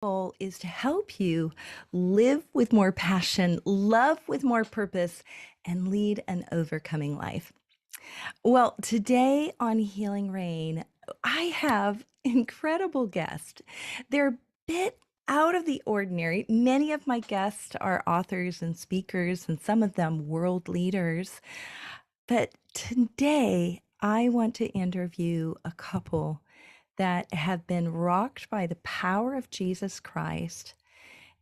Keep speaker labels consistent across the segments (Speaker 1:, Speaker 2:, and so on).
Speaker 1: goal is to help you live with more passion, love with more purpose, and lead an overcoming life. Well, today on Healing Rain, I have incredible guests. They're a bit out of the ordinary. Many of my guests are authors and speakers, and some of them world leaders. But today, I want to interview a couple that have been rocked by the power of Jesus Christ.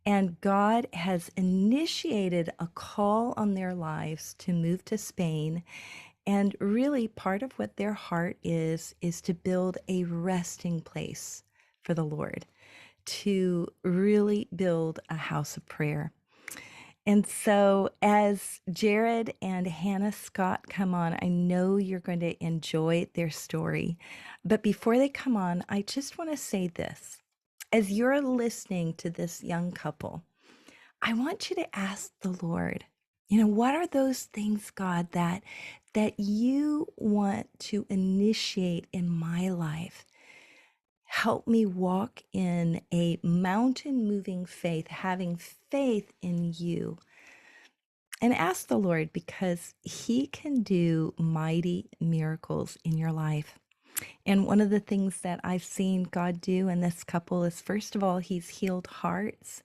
Speaker 1: And God has initiated a call on their lives to move to Spain. And really, part of what their heart is to build a resting place for the Lord, to really build a house of prayer. And so, as Jared and Hannah Scott come on, I know you're going to enjoy their story. But before they come on, I just want to say this. As you're listening to this young couple, I want you to ask the Lord, what are those things, God, that you want to initiate in my life? Help me walk in a mountain moving faith, having faith in you. And ask the Lord, because he can do mighty miracles in your life. And one of the things that I've seen God do in this couple is, first of all, he's healed hearts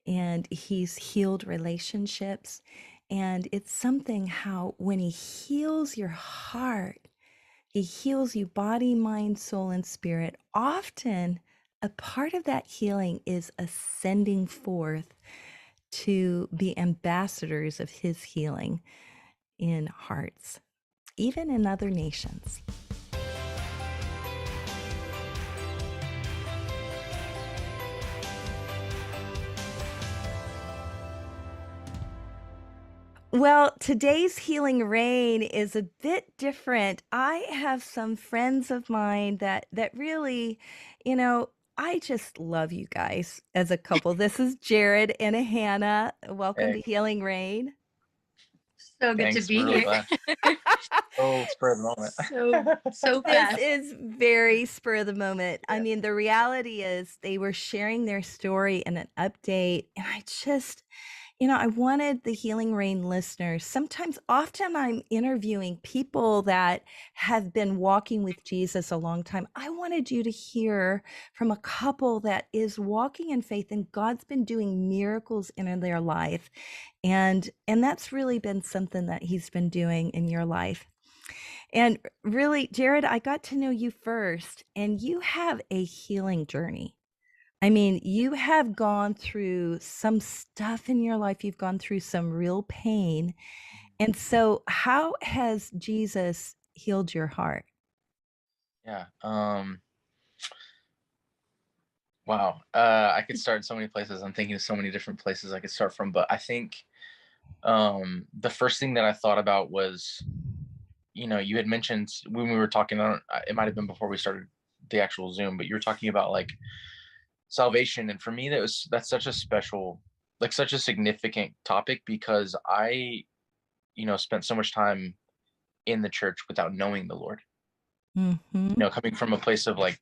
Speaker 1: and he's healed relationships. And it's something how when he heals your heart, he heals you body, mind, soul, and spirit. Often a part of that healing is ascending forth to be ambassadors of his healing in hearts, even in other nations. Well, today's Healing Rain is a bit different. I have some friends of mine that really, I just love you guys as a couple. This is Jared and Hannah. Welcome to
Speaker 2: Hey,
Speaker 1: Healing Rain.
Speaker 3: So good to
Speaker 2: thanks.
Speaker 3: be
Speaker 2: We're really
Speaker 3: here.
Speaker 2: glad. Oh, spur of the
Speaker 3: So
Speaker 1: This
Speaker 3: fast.
Speaker 1: is very spur of the moment. I
Speaker 2: Yeah.
Speaker 1: mean, the reality is they were sharing their story in an update, and I just, I wanted the Healing Rain listeners. Often I'm interviewing people that have been walking with Jesus a long time. I wanted you to hear from a couple that is walking in faith, and God's been doing miracles in their life. And that's really been something that he's been doing in your life. And really, Jared, I got to know you first, and you have a healing journey. I mean, you have gone through some stuff in your life. You've gone through some real pain. And so, how has Jesus healed your heart?
Speaker 2: Yeah. Wow. I could start so many places. I'm thinking of so many different places I could start from, but I think the first thing that I thought about was, you had mentioned when we were talking, it might have been before we started the actual Zoom, but you were talking about like salvation. And for me, that's such a special, like such a significant topic because I, spent so much time in the church without knowing the Lord.
Speaker 1: Mm-hmm.
Speaker 2: Coming from a place of like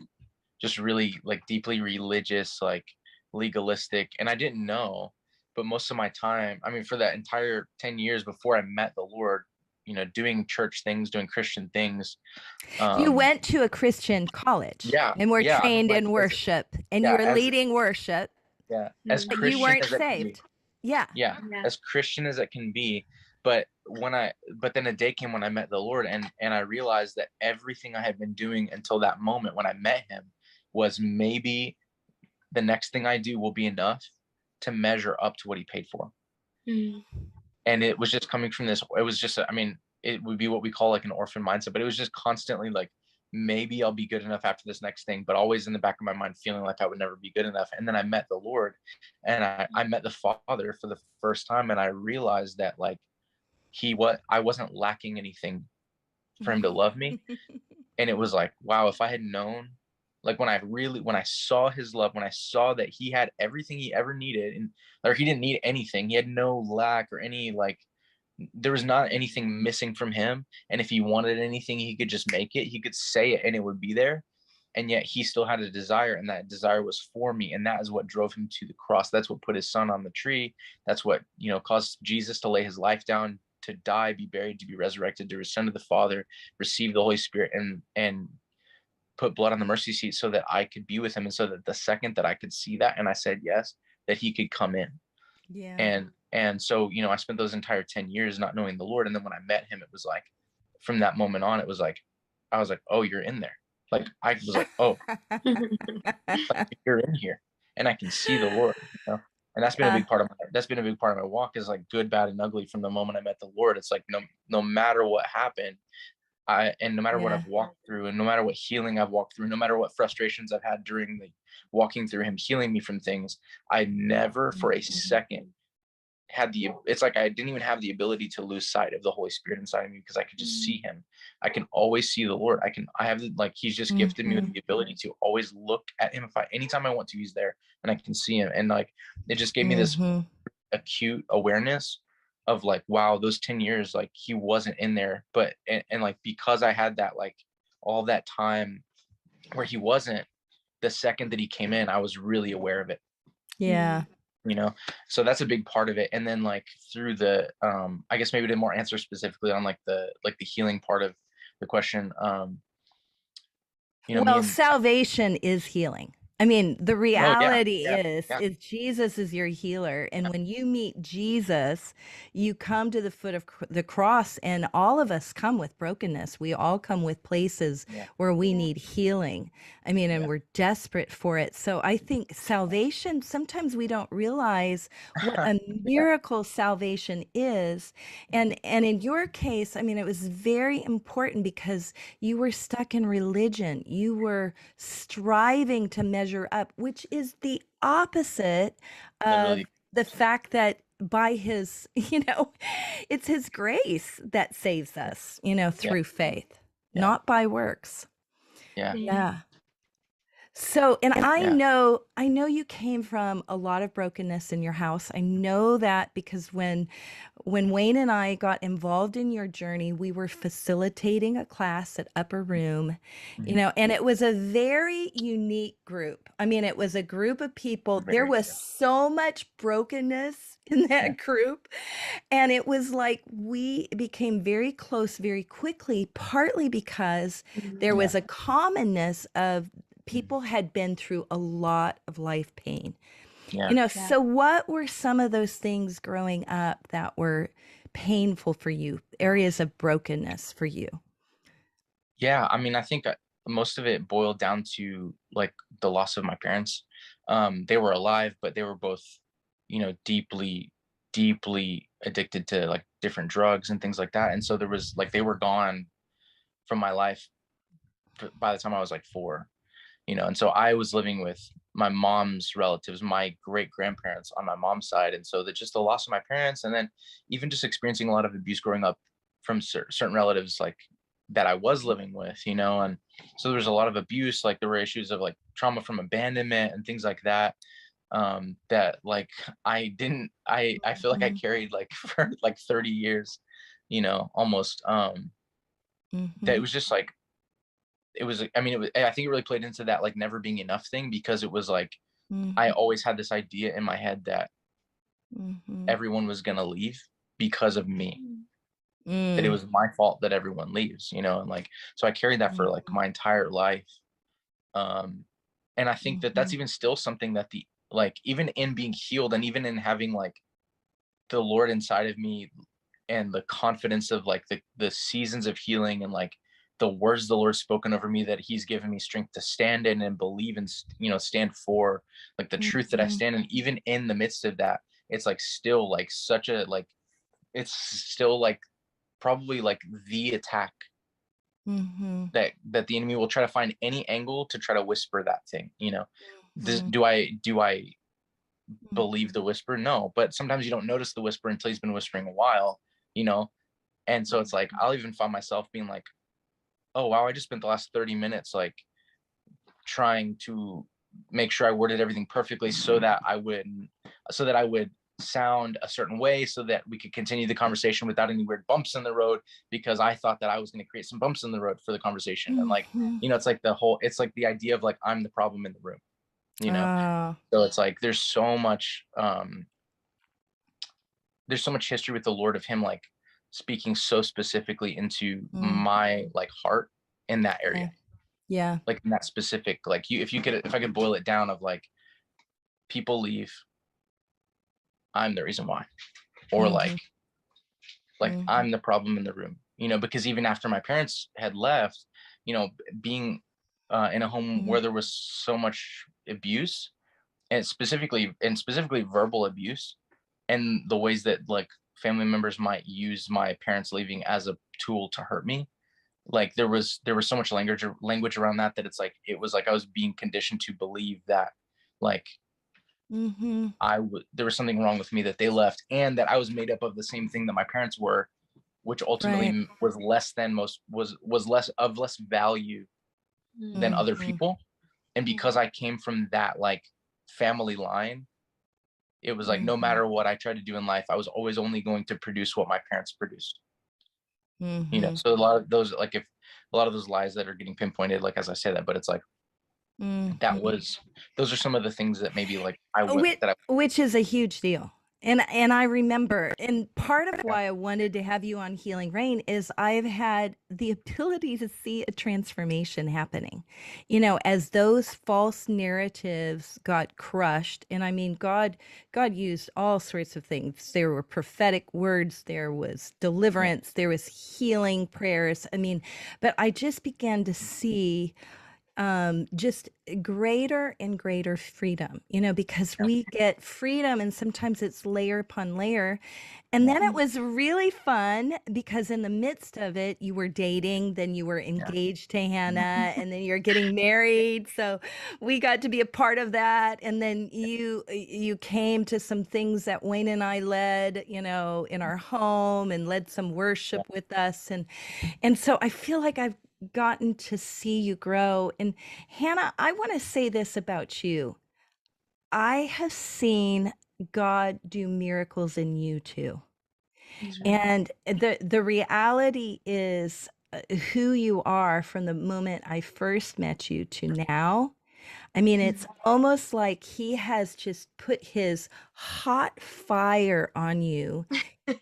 Speaker 2: just really like deeply religious, like legalistic, and I didn't know. But most of my time, I mean, for that entire 10 years before I met the Lord, doing church things, doing Christian things.
Speaker 1: You
Speaker 2: um
Speaker 1: went to a Christian college
Speaker 2: yeah,
Speaker 1: and were
Speaker 2: yeah, I mean,
Speaker 1: trained
Speaker 2: like,
Speaker 1: in worship, and you
Speaker 2: yeah,
Speaker 1: were leading worship,
Speaker 2: as
Speaker 1: but you
Speaker 2: Christian
Speaker 1: weren't
Speaker 2: as it can be.
Speaker 1: saved. Yeah.
Speaker 2: Yeah,
Speaker 3: Yeah.
Speaker 2: as Christian as it can be. But then a day came when I met the Lord, and I realized that everything I had been doing until that moment when I met him was maybe the next thing I do will be enough to measure up to what he paid for.
Speaker 3: Mm.
Speaker 2: And it was just coming from this, it was just, I mean, it would be what we call like an orphan mindset, but it was just constantly like, maybe I'll be good enough after this next thing, but always in the back of my mind feeling like I would never be good enough. And then I met the Lord, and I met the Father for the first time, and I realized that like I wasn't lacking anything for him to love me. And it was like, wow, if I had known, like when I saw his love, when I saw that he had everything he ever needed, and or he didn't need anything, he had no lack or any like, there was not anything missing from him. And if he wanted anything, he could just make it, he could say it and it would be there. and yet he still had a desire, and that desire was for me, and that is what drove him to the cross. That's what put his son on the tree. That's what, caused Jesus to lay his life down, to die, be buried, to be resurrected, to return to the Father, receive the Holy Spirit, and put blood on the mercy seat so that I could be with him, and so that the second that I could see that and I said yes, that he could come in.
Speaker 1: Yeah.
Speaker 2: And so, I spent those entire 10 years not knowing the Lord. And then when I met him, it was like, from that moment on, it was like, I was like, oh, you're in there. Like, I was like, oh, like, you're in here, and I can see the Lord. And that's been a big part of my walk, is like good, bad, and ugly. From the moment I met the Lord, it's like, no matter what happened, and no matter what
Speaker 1: Yeah.
Speaker 2: I've walked through, and no matter what healing I've walked through, no matter what frustrations I've had during the walking through him healing me from things, I never for a second it's like I didn't even have the ability to lose sight of the Holy Spirit inside of me, because I could just see him. I can always see the Lord. I have like, he's just gifted me with the ability to always look at him. Anytime I want to, he's there, and I can see him. And like, it just gave me this acute awareness of like, wow, those 10 years, like, he wasn't in there, but, and like, because I had that, like, all that time where he wasn't, the second that he came in, I was really aware of it.
Speaker 1: Yeah.
Speaker 2: So that's a big part of it. And then like through the I guess maybe to more answer specifically on like the healing part of the question,
Speaker 1: Well, salvation is healing. I mean, the reality is Jesus is your healer. And when you meet Jesus, you come to the foot of the cross, and all of us come with brokenness. We all come with places where we need healing. I mean, and we're desperate for it. So I think salvation, sometimes we don't realize what a miracle salvation is. And in your case, I mean, it was very important because you were stuck in religion. You were striving to measure up, which is the opposite of the fact that by his, it's his grace that saves us, through faith, not by works. Yeah. So, and I know you came from a lot of brokenness in your house. I know that because when Wayne and I got involved in your journey, we were facilitating a class at Upper Room, and it was a very unique group. I mean, it was a group of people. There was so much brokenness in that group. And it was like we became very close very quickly, partly because there was a commonness of people had been through a lot of life pain. So what were some of those things growing up that were painful for you, areas of brokenness for you?
Speaker 2: I mean, I think most of it boiled down to like the loss of my parents. They were alive, but they were both, deeply addicted to like different drugs and things like that. And so there was like, they were gone from my life by the time I was like 4. And so I was living with my mom's relatives, my great grandparents on my mom's side. And so that just the loss of my parents, and then even just experiencing a lot of abuse growing up from certain relatives, like that I was living with, and so there was a lot of abuse. Like there were issues of like trauma from abandonment and things like that, that like I feel like I carried like for like 30 years, almost, that it was just like, I think it really played into that like never being enough thing, because it was like, I always had this idea in my head that everyone was going to leave because of me, that it was my fault that everyone leaves, and like, so I carried that for like my entire life. And I think that that's even still something that like, even in being healed, and even in having like the Lord inside of me, and the confidence of like the seasons of healing, and like the words the Lord spoken over me, that he's given me strength to stand in and believe and, stand for like the truth that I stand in. Even in the midst of that, it's like still like such a, like, it's still like probably like the attack that the enemy will try to find any angle to try to whisper that thing, do I believe the whisper? No, but sometimes you don't notice the whisper until he's been whispering a while, and so it's like, I'll even find myself being like, oh wow, I just spent the last 30 minutes like trying to make sure I worded everything perfectly so that I would sound a certain way so that we could continue the conversation without any weird bumps in the road, because I thought that I was going to create some bumps in the road for the conversation. And like,
Speaker 1: Mhm.
Speaker 2: it's like the idea of like, I'm the problem in the room,
Speaker 1: Oh.
Speaker 2: so it's like, there's so much history with the Lord of him like speaking so specifically into
Speaker 1: Mm.
Speaker 2: my like heart in that
Speaker 1: Yeah.
Speaker 2: area,
Speaker 1: Yeah.
Speaker 2: like in that specific, like if I could boil it down of like, people leave, I'm the reason why, or
Speaker 1: Mhm.
Speaker 2: like
Speaker 1: Mhm.
Speaker 2: I'm the problem in the room, because even after my parents had left, being in a home
Speaker 1: Mhm.
Speaker 2: where there was so much abuse, and specifically verbal abuse, and the ways that like family members might use my parents leaving as a tool to hurt me, like there was so much language around that it's like, it was like I was being conditioned to believe that like
Speaker 1: Mhm.
Speaker 2: there was something wrong with me, that they left, and that I was made up of the same thing that my parents were, which ultimately
Speaker 1: Right.
Speaker 2: was less value than other
Speaker 1: Mhm.
Speaker 2: people. And because I came from that like family line, it was like, no
Speaker 1: Mhm.
Speaker 2: matter what I tried to do in life, I was always only going to produce what my parents produced.
Speaker 1: Mhm.
Speaker 2: So a lot of those, like, if a lot of those lies that are getting pinpointed, like as I say that, but it's like, that
Speaker 1: Mhm.
Speaker 2: was those are some of the things that maybe like I went
Speaker 1: Which,
Speaker 2: that I
Speaker 1: which is a huge deal. And I remember, and part of why I wanted to have you on Healing Rain is I've had the ability to see a transformation happening, as those false narratives got crushed. And I mean, God used all sorts of things. There were prophetic words, there was
Speaker 2: yeah,
Speaker 1: deliverance, there was healing prayers. I mean, but I just began to see just greater and greater freedom, because
Speaker 2: yeah,
Speaker 1: we get freedom and sometimes it's layer upon layer. And
Speaker 2: yeah,
Speaker 1: then it was really fun because in the midst of it, you were dating, then you were
Speaker 2: yeah,
Speaker 1: engaged to Hannah, and then you're getting married. So we got to be a part of that. And then you came to some things that Wayne and I led, in our home and led some
Speaker 2: yeah,
Speaker 1: worship with us. And so I feel like I've gotten to see you grow. And Hannah, I want to say this about you. I have seen God do miracles in you too. And the reality is who you are from the moment I first met you to now. I mean, it's almost like he has just put his hot fire on you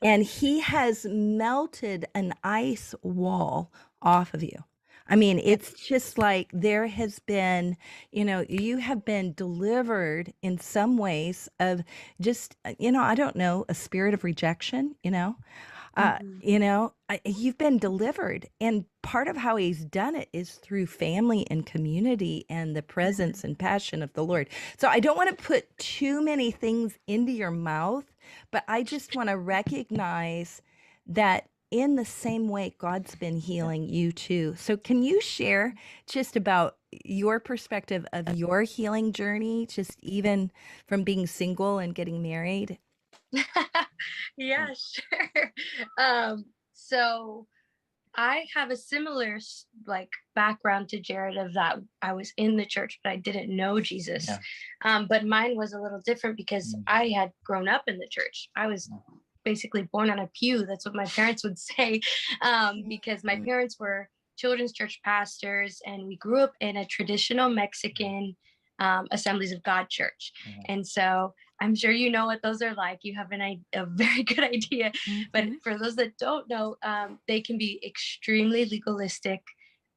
Speaker 1: and he has melted an ice wall off of you. I mean,
Speaker 3: Yeah.
Speaker 1: it's just like there has been, you have been delivered in some ways of just, I don't know, a spirit of rejection,
Speaker 3: Mhm.
Speaker 1: you've been delivered. And part of how he's done it is through family and community and the presence and passion of the Lord. So I don't want to put too many things into your mouth, but I just want to recognize that in the same way, God's been
Speaker 2: yeah.
Speaker 1: healing you too. So can you share just about your perspective of your healing journey, just even from being single and getting married?
Speaker 3: Yeah, sure. So I have a similar like background to Jared of that I was in the church, but I didn't know Jesus.
Speaker 2: Yeah.
Speaker 3: But mine was a little different because
Speaker 2: Mm,
Speaker 3: I had grown up in the church. I was basically born on a pew. That's what my parents would say, because my parents were children's church pastors, and we grew up in a traditional Mexican Assemblies of God church.
Speaker 2: mhm,
Speaker 3: And so I'm sure you know what those are like. You have a very good idea. But
Speaker 1: Mhm.
Speaker 3: for those that don't know, they can be extremely legalistic.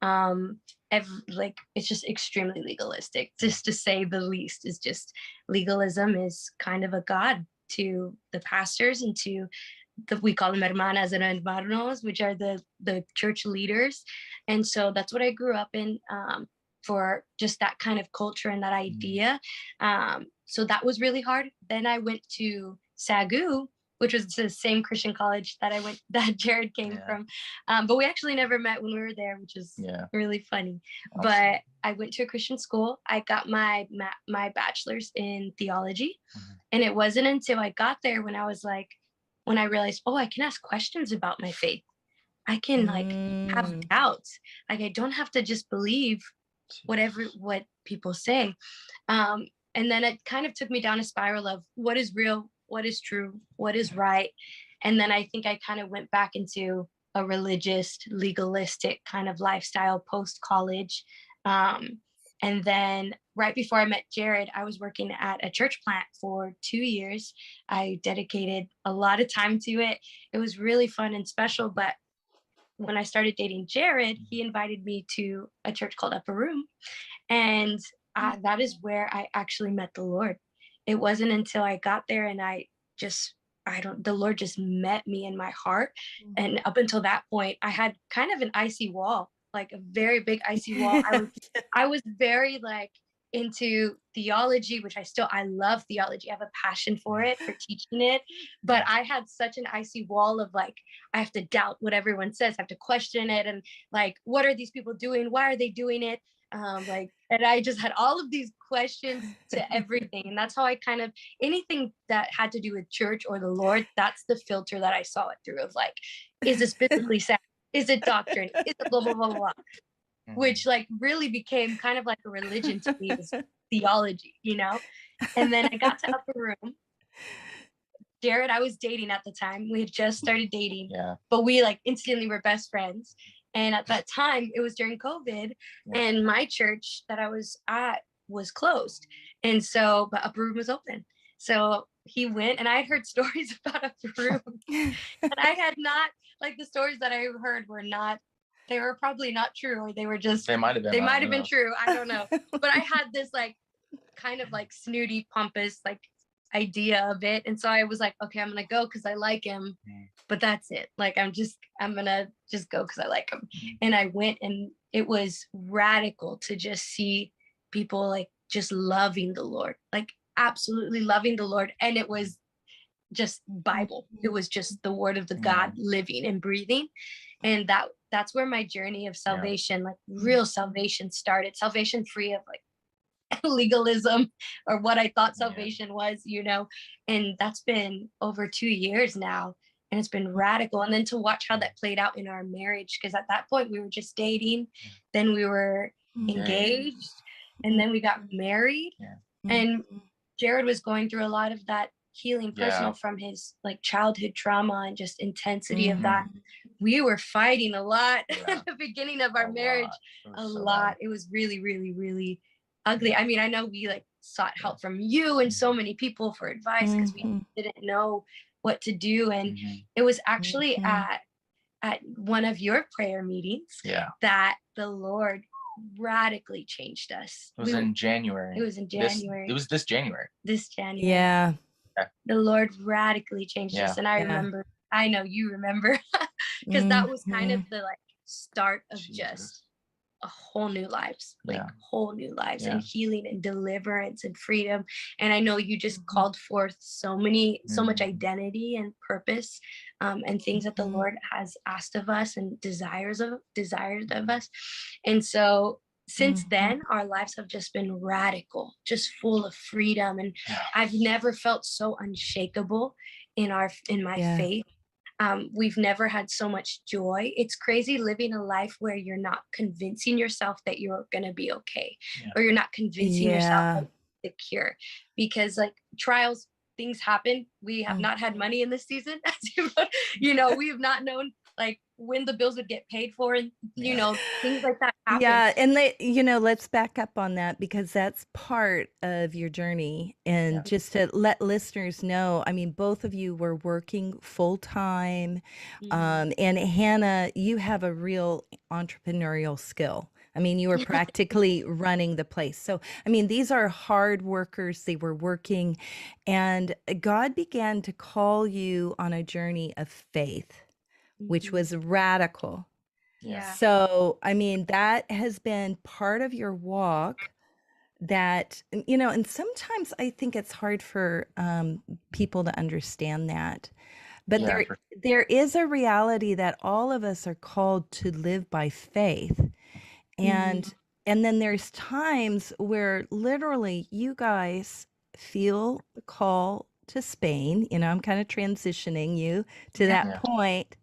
Speaker 3: Like it's just extremely legalistic, just to say the least. Is just legalism is kind of a god to the pastors and to we call them hermanas and hermanos, which are the church leaders. And so that's what I grew up in, for just that kind of culture and that
Speaker 2: mhm,
Speaker 3: idea. So that was really hard. Then I went to SAGU, which was the same Christian college that I went that Jared came
Speaker 2: yeah,
Speaker 3: from. But we actually never met when we were there, which is
Speaker 2: yeah,
Speaker 3: really funny.
Speaker 2: awesome.
Speaker 3: But I went to a Christian school. I got my bachelor's in theology,
Speaker 2: Mhm,
Speaker 3: and it wasn't until I got there when I realized, oh, I can ask questions about my faith. I can like have
Speaker 1: Mm.
Speaker 3: doubts. Like I don't have to just believe
Speaker 2: Jesus.
Speaker 3: what people say. And then it kind of took me down a spiral of what is real, what is true, what is right. And then I think I kind of went back into a religious, legalistic kind of lifestyle post college. And then right before I met Jared, I was working at a church plant for 2 years. I dedicated a lot of time to it. It was really fun and special. But when I started dating Jared, he invited me to a church called Upper Room. And that is where I actually met the Lord. It wasn't until I got there and the Lord just met me in my heart. And up until that point, I had kind of an icy wall, like a very big icy wall. I was very like into theology, which I love theology. I have a passion for it, for teaching it. But I had such an icy wall of like, I have to doubt what everyone says. I have to question it. And like, what are these people doing? Why are they doing it? And I just had all of these questions to everything. And that's how I kind of, anything that had to do with church or the Lord, that's the filter that I saw it through of like, is this biblically sound? Is it doctrine? Is it blah, blah, blah, blah, which like really became kind of like a religion to me, is theology, you know? And then I got to Upper Room. Jared, I was dating at the time. We had just started dating, but we like instantly were best friends. And at that time, it was during COVID, and my church that I was at was closed. And so, but Upper Room was open. So he went, and I had heard stories about Upper Room. And I had not, like the stories that I heard were not, they were probably not true, or they were just, they might have been true. I don't know. But I had this like kind of like snooty, pompous, like idea of it. And so I was like, okay, I'm gonna go because I like him, but that's it. Like I'm gonna just go because I like him. And I went, and it was radical to just see people like just loving the Lord, like absolutely loving the Lord. And it was just Bible. It was just the word of the God living and breathing. And that's where my journey of salvation, like real salvation, started. Salvation free of like legalism or what I thought salvation was, you know. And that's been over 2 years now, and it's been radical. And then to watch how that played out in our marriage, because at that point we were just dating, then we were engaged, and then we got married. And Jared was going through a lot of that healing personal from his like childhood trauma and just intensity of that. We were fighting a lot at the beginning of our marriage. A lot. It was really, really, really ugly. I mean, I know we like sought help from you and so many people for advice because we didn't know what to do. And it was actually at one of your prayer meetings that the Lord radically changed us.
Speaker 2: It was in January.
Speaker 3: It was in January.
Speaker 2: It was this January.
Speaker 1: Yeah.
Speaker 3: The Lord radically changed us. And I remember, I know you remember, because that was kind of the like start of just a whole new lives, like whole new lives and healing and deliverance and freedom. And I know you just called forth so much identity and purpose, and things that the Lord has asked of us and desires of us. And so since then, our lives have just been radical, just full of freedom. And I've never felt so unshakable in my faith. We've never had so much joy. It's crazy living a life where you're not convincing yourself that you're going to be okay, or you're not convincing yourself that you're secure, because like trials, things happen. We have not had money in this season. You know, we have not known like when the bills would get paid for, and you know, things like that happen.
Speaker 1: Yeah, and let's back up on that, because that's part of your journey. And just to let listeners know, I mean, both of you were working full time, and Hannah, you have a real entrepreneurial skill. I mean, you were practically running the place. So, I mean, these are hard workers. They were working, and God began to call you on a journey of faith, which was radical. So, I mean, that has been part of your walk that, you know, and sometimes I think it's hard for people to understand that. But there is a reality that all of us are called to live by faith. And then there's times where literally you guys feel the call to Spain. You know, I'm kind of transitioning you to that point.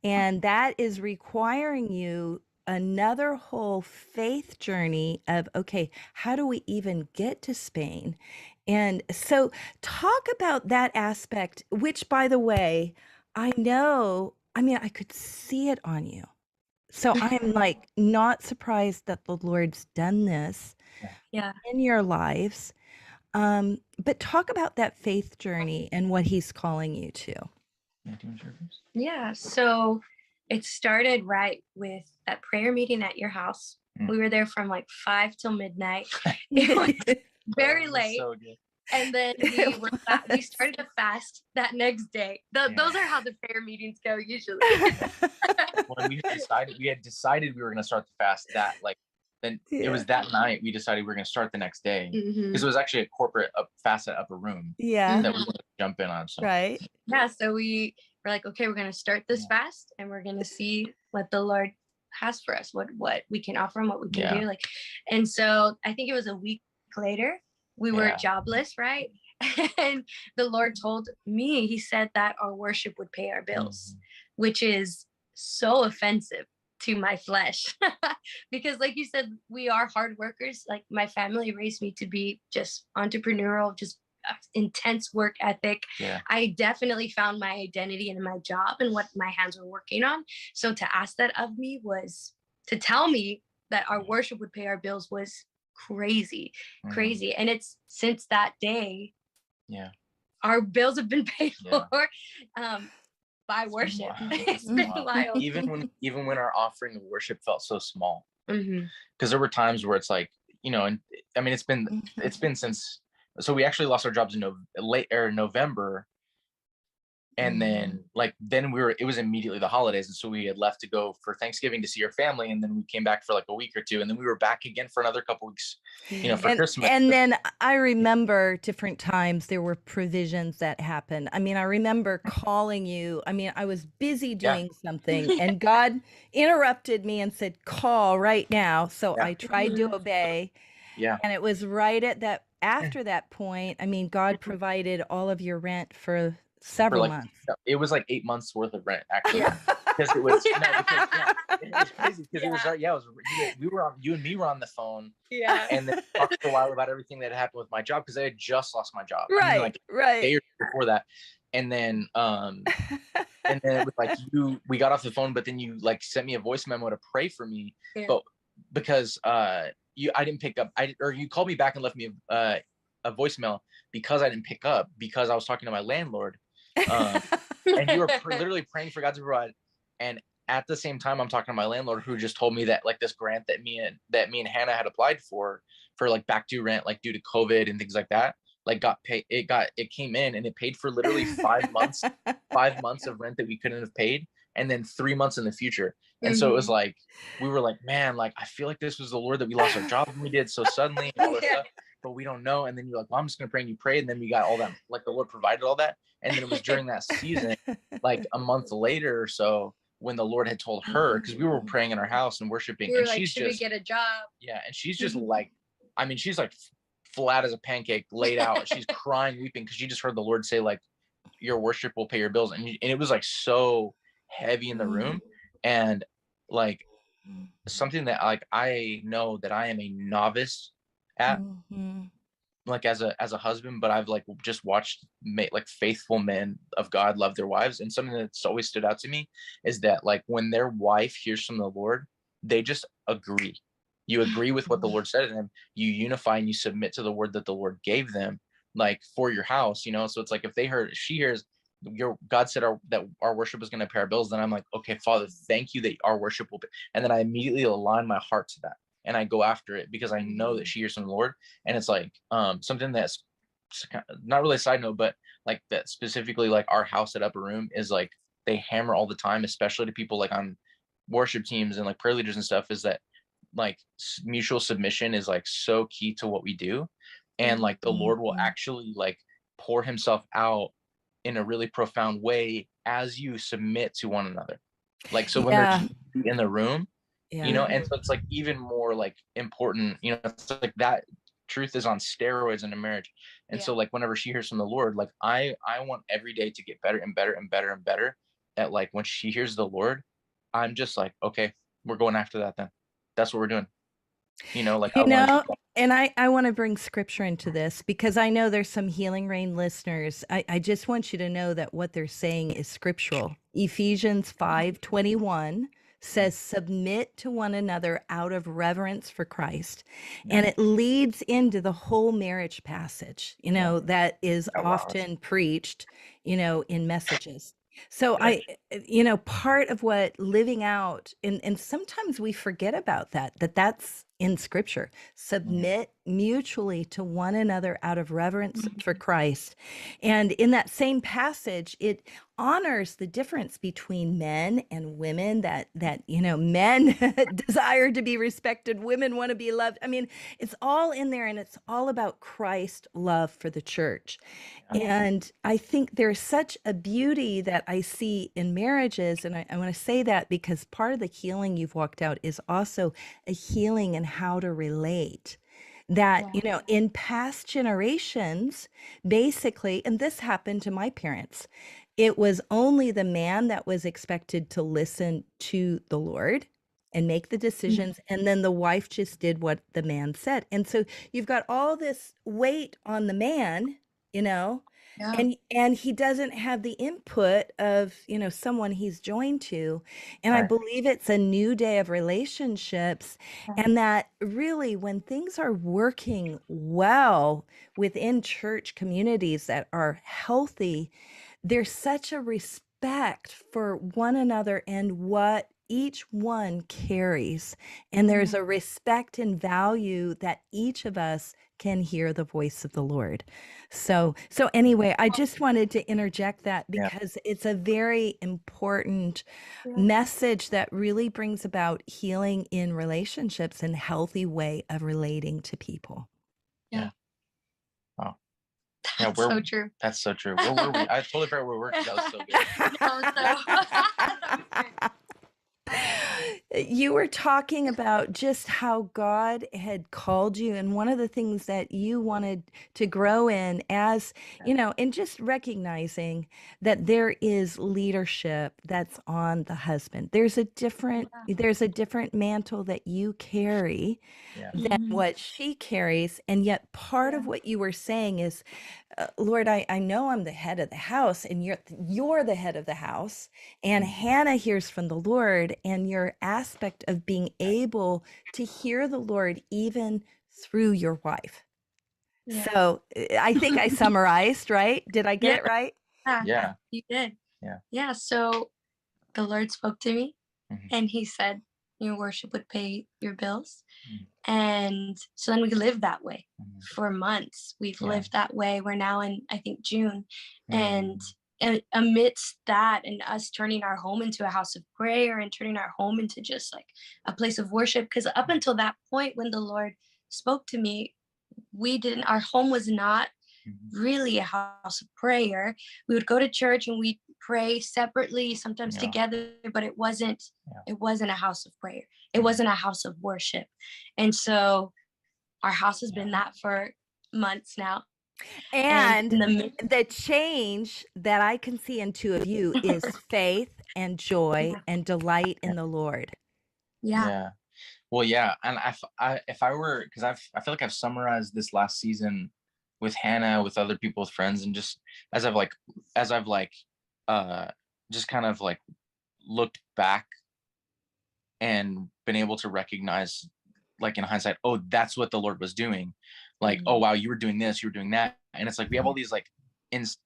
Speaker 1: And that is requiring you another whole faith journey of, okay, how do we even get to Spain? And so talk about that aspect, which, by the way, I know, I mean, I could see it on you. So I'm like not surprised that the Lord's done this
Speaker 3: Yeah.
Speaker 1: in your lives. But talk about that faith journey and what he's calling you to.
Speaker 3: Yeah. So it started right with that prayer meeting at your house. We were there from like 5 till midnight. It was very late. So good. And then we started a fast that next day. Those are how the prayer meetings go usually.
Speaker 2: When we had decided we were going to start the fast that like, then it was that night we decided we were going to start the next day because it was actually a corporate fast at Upper Room that we wanted to jump in on. So.
Speaker 1: Right.
Speaker 3: Yeah. So we were like, okay, we're going to start this fast and we're going to see what the Lord has for us, what we can offer him, what we can do. Like, and so I think it was a week later, we were jobless, right? And the Lord told me, he said that our worship would pay our bills, which is so offensive to my flesh. Because like you said, we are hard workers. Like my family raised me to be just entrepreneurial, just intense work ethic. I definitely found my identity in my job and what my hands were working on. So to ask that of me was to tell me that our worship would pay our bills was crazy. And it's since that day, our bills have been paid for by worship. It's been wild.
Speaker 2: Even when our offering of worship felt so small, because there were times where it's like, and I mean it's been since. So we actually lost our jobs in November. And then it was immediately the holidays. And so we had left to go for Thanksgiving to see our family. And then we came back for like a week or two. And then we were back again for another couple weeks, for Christmas.
Speaker 1: And then I remember different times there were provisions that happened. I mean, I remember calling you. I mean, I was busy doing something and God interrupted me and said, call right now. So I tried to obey.
Speaker 2: Yeah.
Speaker 1: And it was right at after that point, I mean, God provided all of your rent for several months.
Speaker 2: It was like 8 months worth of rent actually. Because it was it was crazy because it was you and me were on the phone and then talked for a while about everything that happened with my job because I had just lost my job
Speaker 1: right
Speaker 2: a day or two before that. And then it was like we got off the phone, but then you like sent me a voice memo to pray for me, but because I didn't pick up, you called me back and left me a voicemail because I didn't pick up because I was talking to my landlord. And you were literally praying for God to provide. And at the same time, I'm talking to my landlord who just told me that like this grant that me and Hannah had applied for like back due rent, like due to COVID and things like that, like got paid. It came in and it paid for literally 5 months, 5 months of rent that we couldn't have paid. And then 3 months in the future. And so it was like, we were like, man, like, I feel like this was the Lord that we lost our job and we did so suddenly and all this stuff, but we don't know. And then you're like, well, I'm just going to pray and you prayed. And then we got all that, like the Lord provided all that. And then it was during that season, like a month later or so, when the Lord had told her, because we were praying in our house and worshiping.
Speaker 3: We were
Speaker 2: and
Speaker 3: like,
Speaker 2: she's
Speaker 3: should we get a job?
Speaker 2: Yeah. And she's just like, I mean, she's like flat as a pancake, laid out. She's crying, weeping, because she just heard the Lord say, like, your worship will pay your bills. And it was like so heavy in the room. And like something that like I know that I am a novice at, like as a husband, but I've like just watched like faithful men of God love their wives. And something that's always stood out to me is that like when their wife hears from the Lord, they just agree. You agree with what the Lord said to them, you unify and you submit to the word that the Lord gave them, like for your house, so it's like if she hears God said that our worship is going to pay our bills, then I'm like, okay, Father, thank you that our worship will pay. And then I immediately align my heart to that and I go after it because I know that she hears from the Lord. And it's like something that's not really a side note, but like that specifically, like our house at Upper Room is like they hammer all the time, especially to people like on worship teams and like prayer leaders and stuff, is that like mutual submission is like so key to what we do. And like the Lord will actually like pour himself out in a really profound way as you submit to one another. Like, so when they're in the room, and so it's like even more like important, it's like that truth is on steroids in a marriage. And so like whenever she hears from the Lord, like I want every day to get better and better and better and better at like when she hears the Lord, I'm just like, okay, we're going after that then. That's what we're doing. Like I want
Speaker 1: And I want to bring scripture into this because I know there's some Healing Rain listeners. I just want you to know that what they're saying is scriptural. Ephesians 5:21 says, submit to one another out of reverence for Christ. And it leads into the whole marriage passage, that is
Speaker 2: Oh wow.
Speaker 1: often preached, in messages. So part of what living out, and sometimes we forget about that's in scripture. Submit mutually to one another out of reverence for Christ. And in that same passage, it honors the difference between men and women, that men desire to be respected, women want to be loved. I mean, it's all in there, and it's all about Christ's love for the church. And I think there's such a beauty that I see in marriages. And I want to say that because part of the healing you've walked out is also a healing in how to relate. That, in past generations, basically, and this happened to my parents, it was only the man that was expected to listen to the Lord and make the decisions. And then the wife just did what the man said. And so you've got all this weight on the man,
Speaker 3: Yeah.
Speaker 1: and he doesn't have the input of, someone he's joined to. And I believe it's a new day of relationships. And that really, when things are working well within church communities that are healthy, there's such a respect for one another and what each one carries. And there's a respect and value that each of us can hear the voice of the Lord. So anyway, I just wanted to interject that because it's a very important message that really brings about healing in relationships and healthy way of relating to people.
Speaker 3: Yeah.
Speaker 2: Wow.
Speaker 3: That's so true.
Speaker 2: That's so true. Where were we? I totally forgot where we were. That was so good.
Speaker 1: You were talking about just how God had called you, and one of the things that you wanted to grow in as, and just recognizing that there is leadership that's on the husband. There's a different mantle that you carry than what she carries. And yet part of what you were saying is, Lord, I know I'm the head of the house, and you're the head of the house. And Hannah hears from the Lord, and your aspect of being able to hear the Lord even through your wife.
Speaker 3: Yeah.
Speaker 1: So I think I summarized, right? Did I get it right?
Speaker 2: Yeah.
Speaker 3: You did.
Speaker 2: Yeah.
Speaker 3: Yeah. So the Lord spoke to me, and he said, your worship would pay your bills. And so then we lived that way for months. We've lived that way. We're now in, I think, June. And amidst that, and us turning our home into a house of prayer and turning our home into just like a place of worship, because up until that point when the Lord spoke to me, our home was not really a house of prayer. We would go to church and we'd pray separately, sometimes together, but it wasn't a house of prayer. It wasn't a house of worship. And so our house has been that for months now.
Speaker 1: And the change that I can see in two of you is faith and joy and delight in the Lord.
Speaker 3: Yeah.
Speaker 2: Well, yeah. And if I were, because I feel like I've summarized this last season with Hannah, with other people, with friends, and just as I've just kind of like looked back and been able to recognize, like in hindsight, oh, that's what the Lord was doing. Like, oh wow, you were doing this, you were doing that. And it's like we have all these like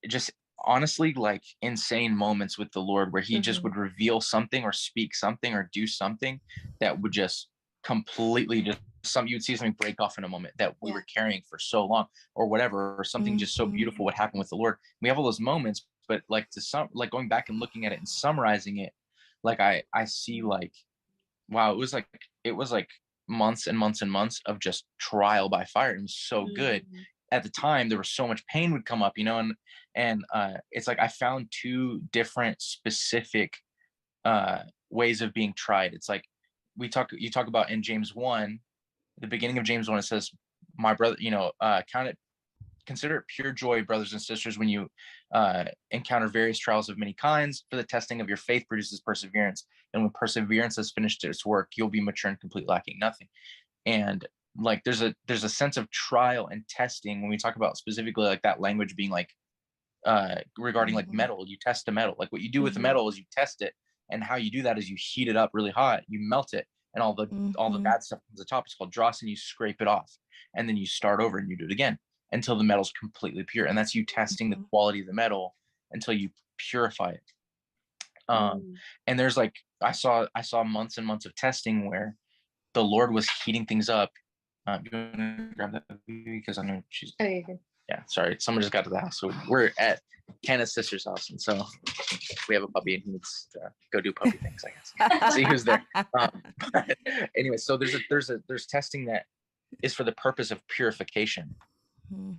Speaker 2: just honestly like insane moments with the Lord where he just would reveal something or speak something or do something that would just completely just you'd see something break off in a moment that we were carrying for so long or whatever, or something just so beautiful would happen with the Lord. We have all those moments, but like like going back and looking at it and summarizing it, like I see like, wow, it was like months and months and months of just trial by fire. It was so good. At the time there was so much pain would come up, and it's like I found two different specific ways of being tried. It's like you talk about in James 1, the beginning of James 1, it says, my brother, consider it pure joy, brothers and sisters, when you encounter various trials of many kinds, for the testing of your faith produces perseverance. And when perseverance has finished its work, you'll be mature and complete, lacking nothing. And like there's a sense of trial and testing when we talk about specifically like that language being like regarding like metal. You test the metal. Like what you do with the metal is you test it, and how you do that is you heat it up really hot, you melt it, and all the bad stuff comes to the top. It's called dross, and you scrape it off, and then you start over and you do it again until the metal's completely pure. And that's you testing the quality of the metal until you purify it. And there's like I saw months and months of testing where the Lord was heating things up. You want to grab that because I know she's.
Speaker 3: Oh, you're good.
Speaker 2: Yeah, sorry. Someone just got to the house. So we're at Hannah's sister's house, and so we have a puppy, and he needs to go do puppy things, I guess. See who's there. But anyway, so there's testing that is for the purpose of purification,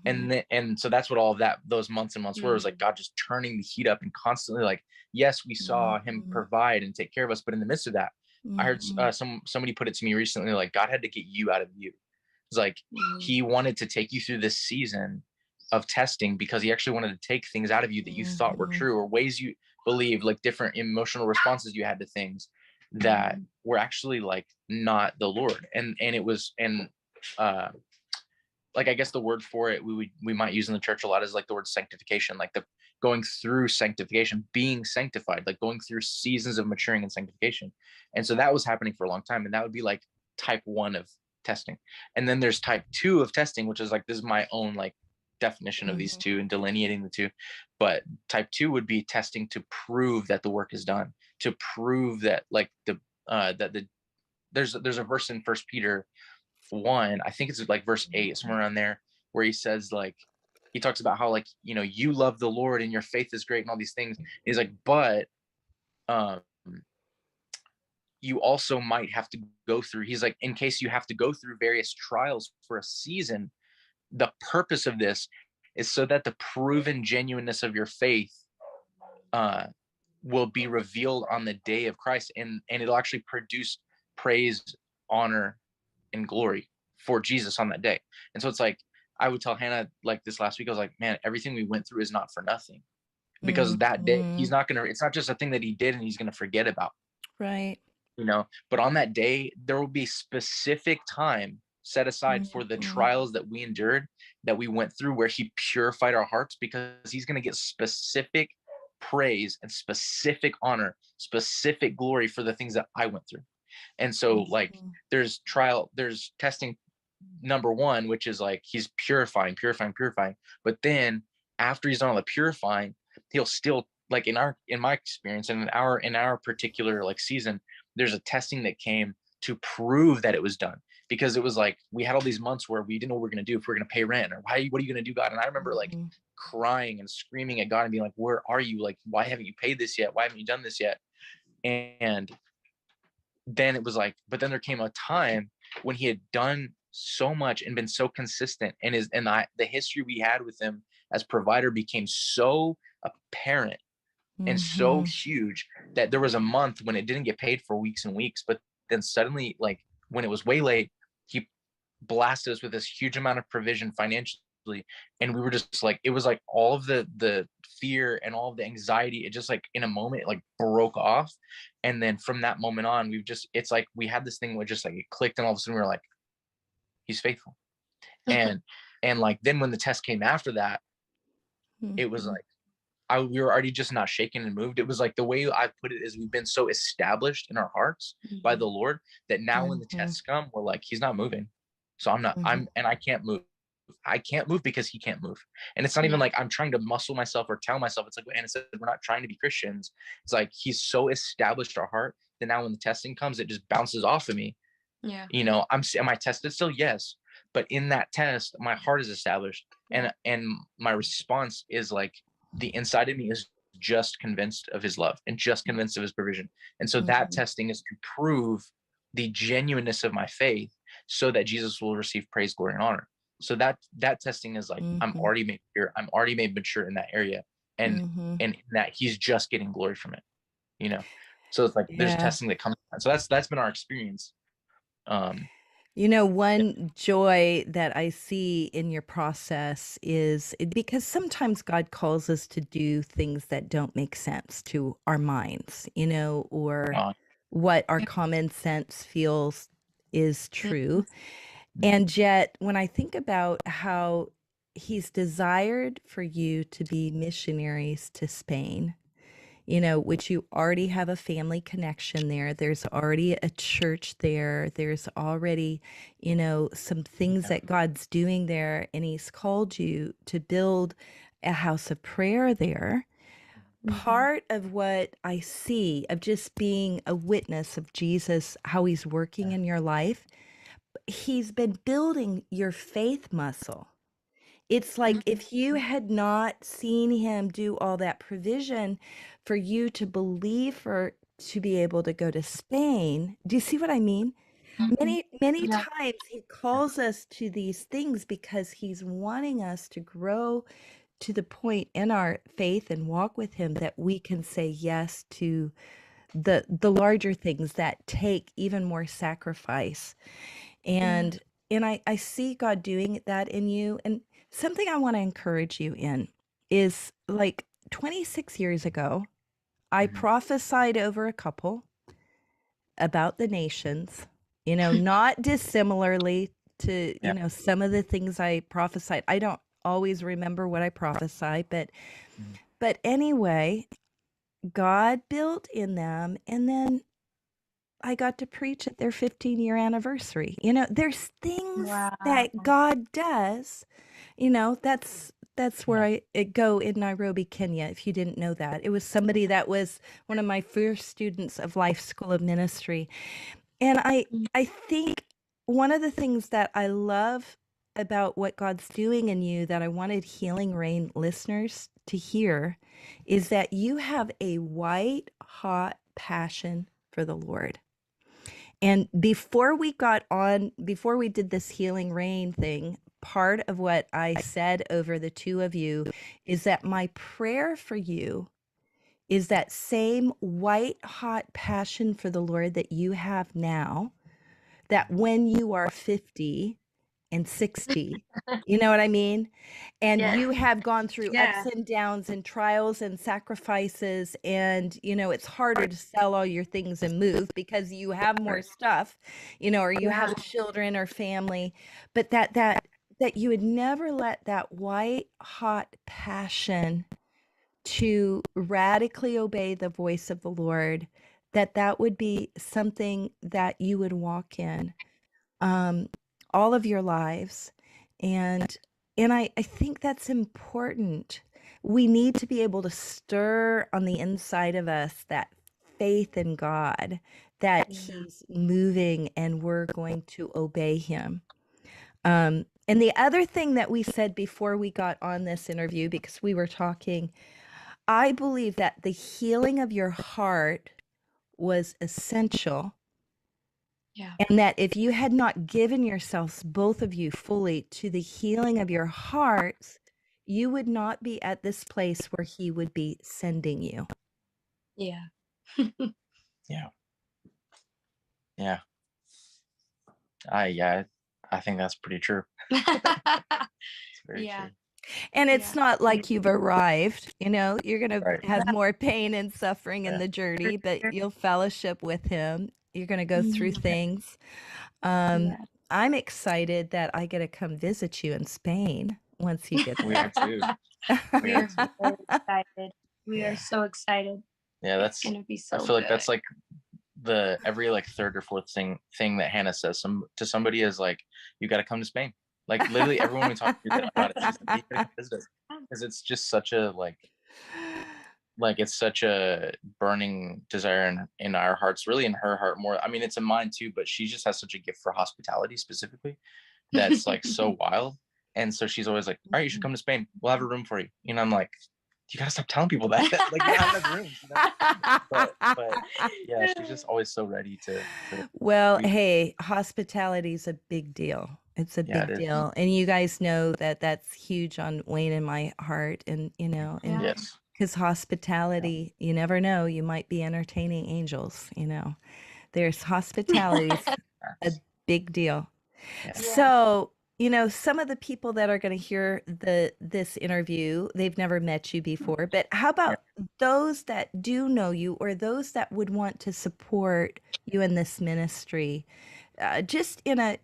Speaker 2: and so that's what all of those months and months were. It was like God just turning the heat up and constantly like, yes, we saw Him provide and take care of us, but in the midst of that, I heard somebody put it to me recently, like God had to get you out of you. It's like He wanted to take you through this season of testing because He actually wanted to take things out of you that you thought were true, or ways you believed, like different emotional responses you had to things that were actually like not the Lord. And it was, and like I guess the word for it we might use in the church a lot is like the word sanctification, like the going through sanctification, being sanctified, like going through seasons of maturing and sanctification. And so that was happening for a long time, and that would be like type 1 of testing. And then there's type 2 of testing, which is like, this is my own like definition of these two and delineating the two. But type 2 would be testing to prove that the work is done, to prove that like there's a verse in First Peter 1, I think it's like verse 8, somewhere around there, where he says like, he talks about how like, you know, you love the Lord and your faith is great and all these things. He's like, but you also might have to go through, he's like, in case you have to go through various trials for a season, the purpose of this is so that the proven genuineness of your faith will be revealed on the day of Christ, and it'll actually produce praise, honor, and glory for Jesus on that day. And so it's like, I would tell Hannah like this last week, I was like, man, everything we went through is not for nothing, because that day He's not gonna, it's not just a thing that He did and He's gonna forget about,
Speaker 1: Right.
Speaker 2: you know, but on that day there will be specific time set aside for the trials that we endured, that we went through, where He purified our hearts, because He's going to get specific praise and specific honor, specific glory for the things that I went through. And so like there's testing number 1, which is like He's purifying. But then after He's done all the purifying, He'll still, like in my experience and in our particular like season, there's a testing that came to prove that it was done. Because it was like, we had all these months where we didn't know what we were going to do, if we were going to pay rent, or what are you going to do, God? And I remember like crying and screaming at God and being like, where are you? Like, why haven't you paid this yet? Why haven't you done this yet? And then it was like, but then there came a time when He had done so much and been so consistent, and the history we had with Him as provider became so apparent and so huge that there was a month when it didn't get paid for weeks and weeks, but then suddenly, like when it was way late, He blasted us with this huge amount of provision financially, and we were just like, it was like all of the fear and all of the anxiety, it just like in a moment it like broke off. And then from that moment on, it's like we had this thing where just like it clicked, and all of a sudden we were like, He's faithful. and like then when the test came after that, it was like we were already just not shaken and moved. It was like, the way I put it is, we've been so established in our hearts by the Lord that now when the tests come, we're like, He's not moving. So I can't move. I can't move because He can't move. And it's not even like I'm trying to muscle myself or tell myself. It's like what Anna said, we're not trying to be Christians. It's like He's so established our heart that now when the testing comes, it just bounces off of me.
Speaker 3: Yeah.
Speaker 2: You know, am I tested still? Yes. But in that test, my heart is established, and my response is like, the inside of me is just convinced of His love and just convinced of His provision. And so that testing is to prove the genuineness of my faith, so that Jesus will receive praise, glory, and honor. So that testing is like, I'm already made pure, I'm already made mature in that area, and that He's just getting glory from it, you know. So it's like there's testing that comes. So that's been our experience.
Speaker 1: You know, one joy that I see in your process is because sometimes God calls us to do things that don't make sense to our minds, you know, or what our common sense feels is true. And yet, when I think about how he's desired for you to be missionaries to Spain, which you already have a family connection there. There's already a church there. There's already, some things that God's doing there. And he's called you to build a house of prayer there. Part of what I see of just being a witness of Jesus, how he's working in your life, he's been building your faith muscle. It's like if you had not seen him do all that provision for you to believe for to be able to go to Spain. Do you see what I mean? Many
Speaker 3: Yeah.
Speaker 1: times he calls us to these things because he's wanting us to grow to the point in our faith and walk with him that we can say yes to the larger things that take even more sacrifice. And I see God doing that in you. And something I want to encourage you in is like 26 years ago, I prophesied over a couple about the nations, not dissimilarly to,
Speaker 2: Yeah.
Speaker 1: some of the things I prophesied. I don't always remember what I prophesied, but anyway, God built in them, and then I got to preach at their 15-year anniversary. There's things
Speaker 3: Wow.
Speaker 1: that God does. That's where I go in Nairobi, Kenya. If you didn't know that, it was somebody that was one of my first students of Life School of Ministry, and I think one of the things that I love about what God's doing in you that I wanted Healing Rain listeners to hear is that you have a white hot passion for the Lord. And before we did this Healing Rain thing, part of what I said over the two of you is that my prayer for you is that same white hot passion for the Lord that you have now, that when you are 50 and 60, you know what I mean? And
Speaker 3: Yeah.
Speaker 1: you have gone through ups
Speaker 3: Yeah.
Speaker 1: and downs and trials and sacrifices, and it's harder to sell all your things and move because you have more stuff, or you have children or family, but that you would never let that white hot passion to radically obey the voice of the Lord, that would be something that you would walk in um, all of your lives. And I think that's important. We need to be able to stir on the inside of us that faith in God, that he's moving and we're going to obey him. And the other thing that we said before we got on this interview, because we were talking, I believe that the healing of your heart was essential,
Speaker 3: Yeah.
Speaker 1: and that if you had not given yourselves, both of you, fully to the healing of your hearts, you would not be at this place where he would be sending you.
Speaker 3: Yeah.
Speaker 2: Yeah. Yeah. I think that's pretty true. It's very true.
Speaker 1: And it's not like you've arrived, you're going to
Speaker 2: Right.
Speaker 1: have more pain and suffering in the journey, but you'll fellowship with him. You're going to go through things. I'm excited that I get to come visit you in Spain once you get
Speaker 2: We are too.
Speaker 3: We are very excited. We are so excited.
Speaker 2: Yeah,
Speaker 3: It's gonna be so
Speaker 2: I feel like
Speaker 3: good.
Speaker 2: that's like the every like third or fourth thing that Hannah says to somebody is like, you got to come to Spain. Like literally everyone we talk to about it, she's like, you gotta come visit us, because it's just such a like it's such a burning desire in our hearts, really in her heart more. I mean, it's in mine too, but she just has such a gift for hospitality specifically that's like so wild. And so she's always like, all right, you should come to Spain. We'll have a room for you. I'm like, you gotta stop telling people that. Like, we don't have enough rooms. But yeah, she's just always so ready to
Speaker 1: Well,
Speaker 2: be.
Speaker 1: hey, hospitality is a big deal. It's a
Speaker 2: Yeah,
Speaker 1: big
Speaker 2: it is.
Speaker 1: deal. And you guys know that that's huge on Wayne and my heart. And, and
Speaker 2: Yes.
Speaker 1: because hospitality, you never know, you might be entertaining angels, There's hospitality is a big deal.
Speaker 2: Yeah.
Speaker 1: So, some of the people that are going to hear this interview, they've never met you before, but how about those that do know you or those that would want to support you in this ministry? just in a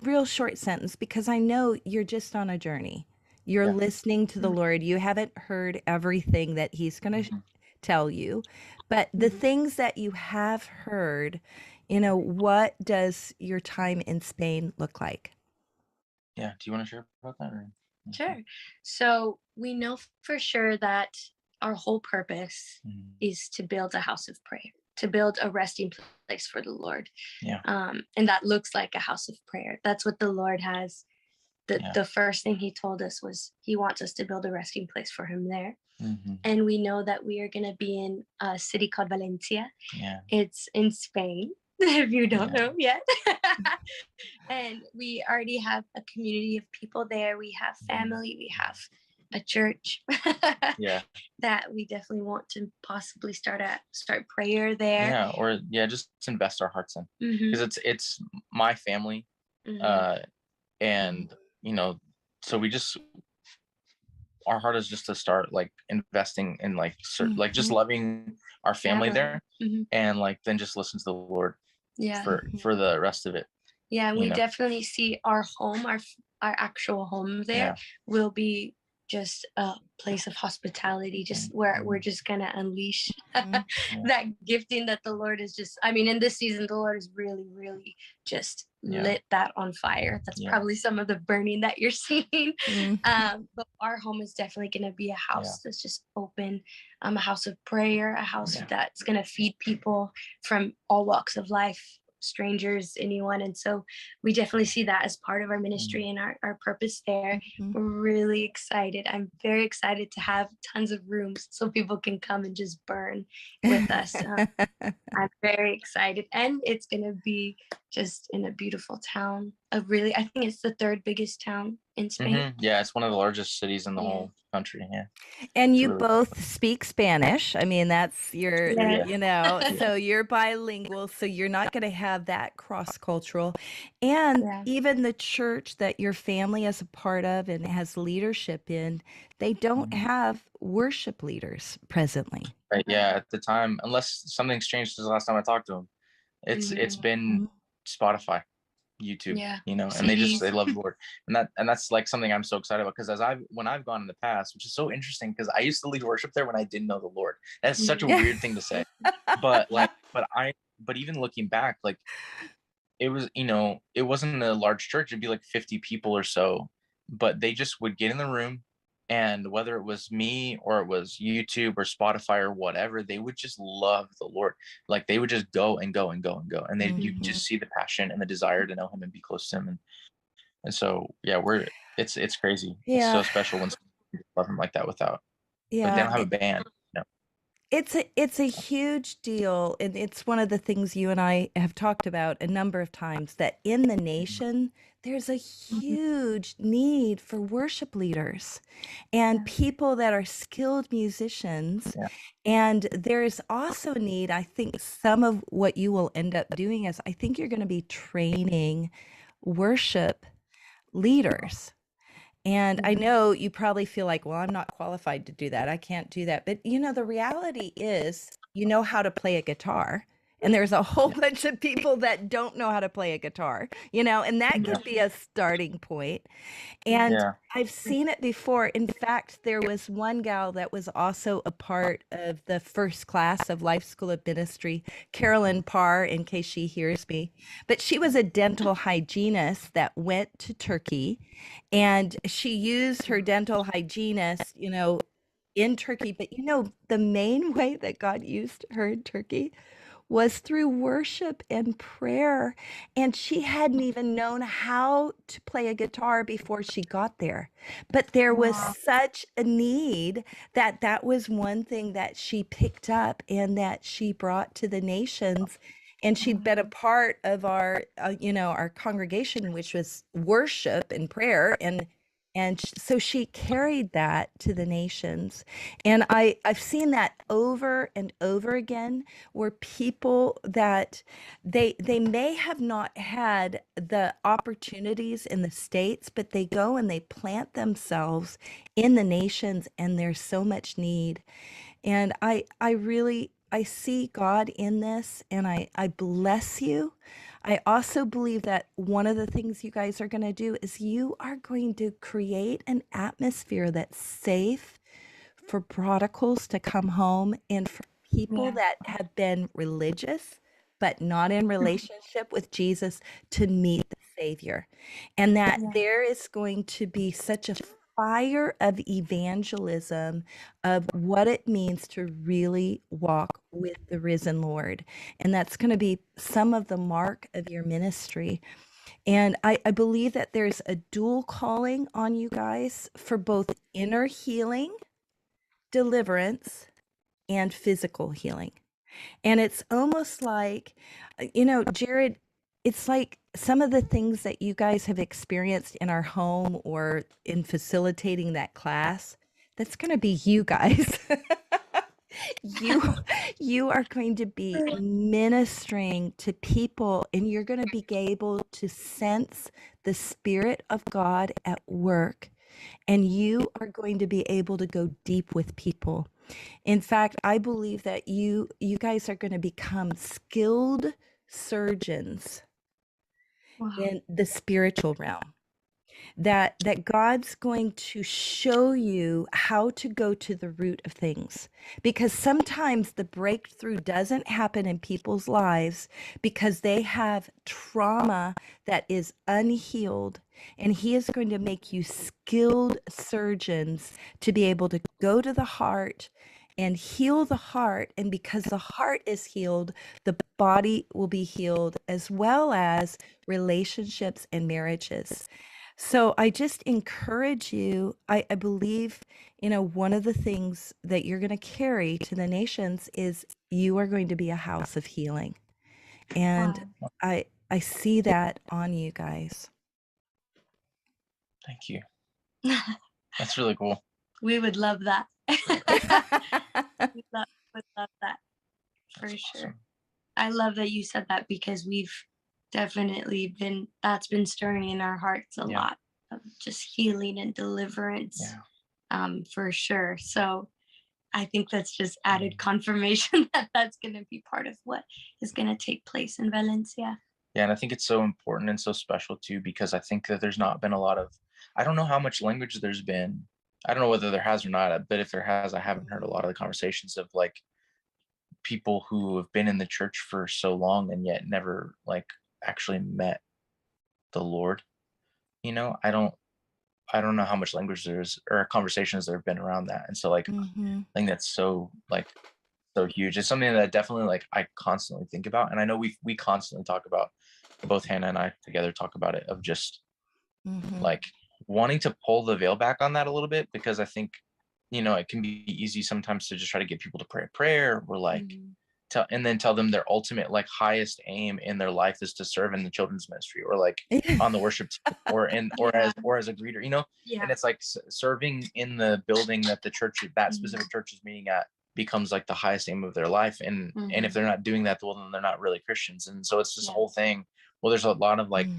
Speaker 1: real short sentence, because I know you're just on a journey. You're
Speaker 2: Yeah.
Speaker 1: listening to the Lord. You haven't heard everything that He's going to
Speaker 2: Mhm.
Speaker 1: tell you, but the things that you have heard, what does your time in Spain look like?
Speaker 2: Yeah. Do you want to share about that? Or?
Speaker 3: Sure. So we know for sure that our whole purpose
Speaker 2: Mhm.
Speaker 3: is to build a house of prayer, to build a resting place for the Lord.
Speaker 2: Yeah.
Speaker 3: And that looks like a house of prayer. That's what the Lord has.
Speaker 2: Yeah.
Speaker 3: The first thing he told us was he wants us to build a resting place for him there.
Speaker 2: Hmm.
Speaker 3: And we know that we are going to be in a city called Valencia.
Speaker 2: Yeah.
Speaker 3: It's in Spain, if you don't
Speaker 2: Yeah.
Speaker 3: know yet. And we already have a community of people there. We have family, we have a church
Speaker 2: Yeah.
Speaker 3: that we definitely want to possibly start prayer there.
Speaker 2: Yeah. Or just invest our hearts in,
Speaker 3: Hmm.
Speaker 2: because it's my family,
Speaker 3: Hmm.
Speaker 2: uh, and so we just our heart is just to start like investing in like like just
Speaker 1: Mhm.
Speaker 2: loving our family
Speaker 3: Family.
Speaker 2: there,
Speaker 3: Hmm.
Speaker 2: and like then just listen to the Lord
Speaker 3: Yeah.
Speaker 2: for the rest of it.
Speaker 3: Yeah, and
Speaker 2: You
Speaker 3: we
Speaker 2: know.
Speaker 3: definitely see our home, our actual home there
Speaker 2: Yeah.
Speaker 3: will be just a place of hospitality, just where we're
Speaker 2: Mhm.
Speaker 3: just gonna unleash
Speaker 1: Mhm.
Speaker 2: Yeah.
Speaker 3: that gifting that the Lord is just, I mean, in this season, the Lord is really, really just
Speaker 2: Yeah.
Speaker 3: lit that on fire. That's
Speaker 2: Yeah.
Speaker 3: probably some of the burning that you're seeing.
Speaker 1: Mhm.
Speaker 3: But our home is definitely gonna be a
Speaker 2: Yeah.
Speaker 3: house that's just open, a house of prayer, a house
Speaker 2: Yeah.
Speaker 3: that's gonna feed people from all walks of life, strangers, anyone. And so we definitely see that as part of our ministry and our purpose there.
Speaker 1: Mhm.
Speaker 3: We're really excited. I'm very excited to have tons of rooms so people can come and just burn with us. I'm very excited. And it's going to be just in a beautiful town. I think it's the third biggest town in Spain.
Speaker 2: Yeah, it's one of the largest cities in the
Speaker 3: Yeah.
Speaker 2: whole country. Yeah.
Speaker 1: And
Speaker 2: It's
Speaker 1: you
Speaker 2: really
Speaker 1: both speak Spanish. I mean, that's your,
Speaker 3: Yeah.
Speaker 1: so you're bilingual, so you're not going to have that cross-cultural. And
Speaker 3: Yeah.
Speaker 1: even the church that your family is a part of and has leadership in, they don't have worship leaders presently.
Speaker 2: right. Yeah, at the time, unless something's changed since the last time I talked to him, it's
Speaker 3: Mhm.
Speaker 2: been
Speaker 1: Mhm.
Speaker 2: Spotify, YouTube,
Speaker 3: Yeah.
Speaker 2: and they
Speaker 3: CDs.
Speaker 2: love the Lord, and that's like something I'm so excited about, because when I've gone in the past, which is so interesting, because I used to lead worship there when I didn't know the Lord. That's such a
Speaker 3: Mhm.
Speaker 2: weird thing to say, but but even looking back, like it was, it wasn't a large church. It'd be like 50 people or so, but they just would get in the room, and whether it was me or it was YouTube or Spotify or whatever, they would just love the Lord. Like they would just go and go and go and go, and you could
Speaker 1: Mhm.
Speaker 2: just see the passion and the desire to know Him and be close to Him. And so yeah, it's crazy. It's so
Speaker 1: Yeah.
Speaker 2: special when people love Him like that without, like they
Speaker 1: Yeah.
Speaker 2: don't have a band.
Speaker 1: It's a huge deal, and it's one of the things you and I have talked about a number of times, that in the nation there's a huge need for worship leaders and people that are skilled musicians.
Speaker 2: Yeah.
Speaker 1: And there is also a need, I think some of what you will end up doing is, I think you're going to be training worship leaders. And I know you probably feel like, well, I'm not qualified to do that. I can't do that. But the reality is, you know how to play a guitar. And there's a whole bunch of people that don't know how to play a guitar, and that
Speaker 2: Yeah.
Speaker 1: could be a starting point. And
Speaker 2: Yeah.
Speaker 1: I've seen it before. In fact, there was one gal that was also a part of the first class of Life School of Ministry, Carolyn Parr, in case she hears me. But she was a dental hygienist that went to Turkey, and she used her dental hygienist, in Turkey. But the main way that God used her in Turkey was through worship and prayer. And she hadn't even known how to play a guitar before she got there. But there was such a need that that was one thing that she picked up and that she brought to the nations. And she'd been a part of our congregation, which was worship and prayer. And so she carried that to the nations. And I've seen that over and over again, where people that they may have not had the opportunities in the States, but they go and they plant themselves in the nations, and there's so much need. And I really I see God in this, and I bless you. I also believe that one of the things you guys are going to do is you are going to create an atmosphere that's safe for prodigals to come home and for people
Speaker 3: Yeah.
Speaker 1: that have been religious but not in relationship with Jesus to meet the Savior. And that
Speaker 3: Yeah.
Speaker 1: there is going to be such a fire of evangelism of what it means to really walk with the risen Lord. And that's going to be some of the mark of your ministry. And I believe that there's a dual calling on you guys for both inner healing, deliverance, and physical healing. And it's almost like, Jared, it's like some of the things that you guys have experienced in our home or in facilitating that class, that's going to be you guys. you you are going to be ministering to people, and you're going to be able to sense the spirit of God at work, and you are going to be able to go deep with people. In fact, I believe that you guys are going to become skilled surgeons
Speaker 3: Wow.
Speaker 1: in the spiritual realm. That God's going to show you how to go to the root of things, because sometimes the breakthrough doesn't happen in people's lives because they have trauma that is unhealed, and he is going to make you skilled surgeons to be able to go to the heart and heal the heart. And because the heart is healed, the body will be healed, as well as relationships and marriages. So I just encourage you. I believe, one of the things that you're going to carry to the nations is you are going to be a house of healing. And
Speaker 3: Wow.
Speaker 1: I see that on you guys.
Speaker 2: Thank you. That's really cool.
Speaker 3: We would love that. We would love that for
Speaker 2: That's
Speaker 3: sure.
Speaker 2: awesome.
Speaker 3: I love that you said that, because we've definitely that's been stirring in our hearts a
Speaker 2: Yeah.
Speaker 3: lot of just healing and deliverance,
Speaker 2: Yeah.
Speaker 3: for sure. So I think that's just added confirmation that that's going to be part of what is going to take place in Valencia.
Speaker 2: Yeah, and I think it's so important and so special too, because I think that there's not been a lot of, I don't know how much language there's been. I don't know whether there has or not, but if there has, I haven't heard a lot of the conversations of like people who have been in the church for so long and yet never like actually met the Lord. I don't know how much language there's or conversations there have been around that. And so like
Speaker 1: Hmm.
Speaker 2: I think that's so huge. It's something that definitely like I constantly think about. And I know we constantly talk about, both Hannah and I together talk about it, of just
Speaker 1: Hmm.
Speaker 2: like wanting to pull the veil back on that a little bit, because I think, it can be easy sometimes to just try to get people to pray a prayer or like
Speaker 3: Mhm.
Speaker 2: and then tell them their ultimate like highest aim in their life is to serve in the children's ministry or like on the worship team or as a greeter,
Speaker 3: Yeah.
Speaker 2: and it's like serving in the building that the church, that
Speaker 3: Mhm.
Speaker 2: specific church is meeting at, becomes like the highest aim of their life. And if
Speaker 3: Mhm.
Speaker 2: they're not doing that, well, then they're not really Christians. And so it's this
Speaker 3: Yeah.
Speaker 2: whole thing. Well, there's a lot of like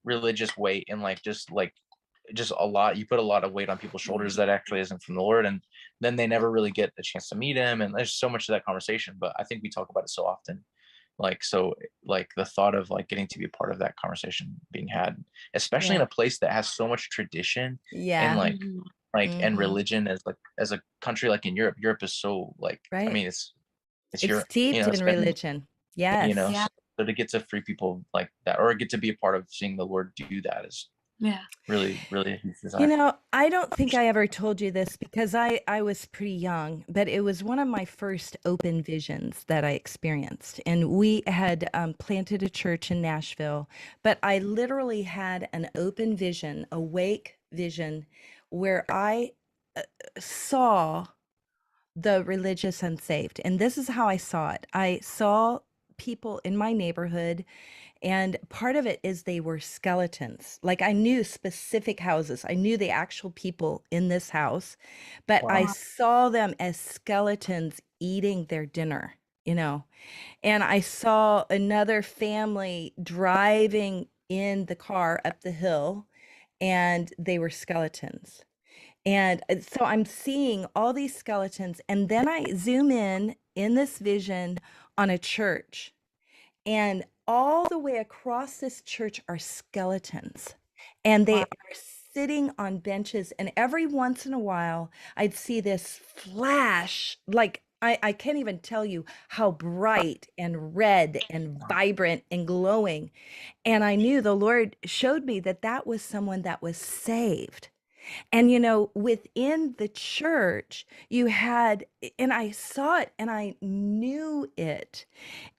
Speaker 2: religious weight and like just a lot, you put a lot of weight on people's shoulders that actually isn't from the Lord, and then they never really get a chance to meet him. And there's so much of that conversation, but I think we talk about it so often, like the thought of like getting to be a part of that conversation being had, especially in
Speaker 1: Yeah.
Speaker 2: a place that has so much tradition and
Speaker 1: Yeah.
Speaker 2: and
Speaker 1: Hmm.
Speaker 2: religion, as a country like in Europe is so like, I
Speaker 1: Right.
Speaker 2: mean, it's
Speaker 1: It's
Speaker 2: Europe,
Speaker 1: steeped in
Speaker 2: it's been,
Speaker 1: religion. Yes.
Speaker 3: Yeah.
Speaker 2: so to get to free people like that, or get to be a part of seeing the Lord do that, is
Speaker 3: Yeah.
Speaker 2: really, really a huge desire.
Speaker 1: I don't think I ever told you this because I was pretty young, but it was one of my first open visions that I experienced. And we had planted a church in Nashville, but I literally had an open vision, awake vision, where I saw the religious unsaved. And this is how I saw it. I saw people in my neighborhood, and part of it is they were skeletons. Like I knew specific houses, I knew the actual people in this house, but I
Speaker 2: Wow.
Speaker 3: Wow.
Speaker 1: saw them as skeletons eating their dinner, you know. And I saw another family driving in the car up the hill, and they were skeletons. And so I'm seeing all these skeletons, and then I zoom in this vision on a church, and all the way across this church are skeletons, and they
Speaker 3: Wow.
Speaker 1: are sitting on benches. And every once in a while, I'd see this flash, like I can't even tell you how bright and red and vibrant and glowing. And I knew the Lord showed me that that was someone that was saved. And, within the church, you had, and I saw it and I knew it.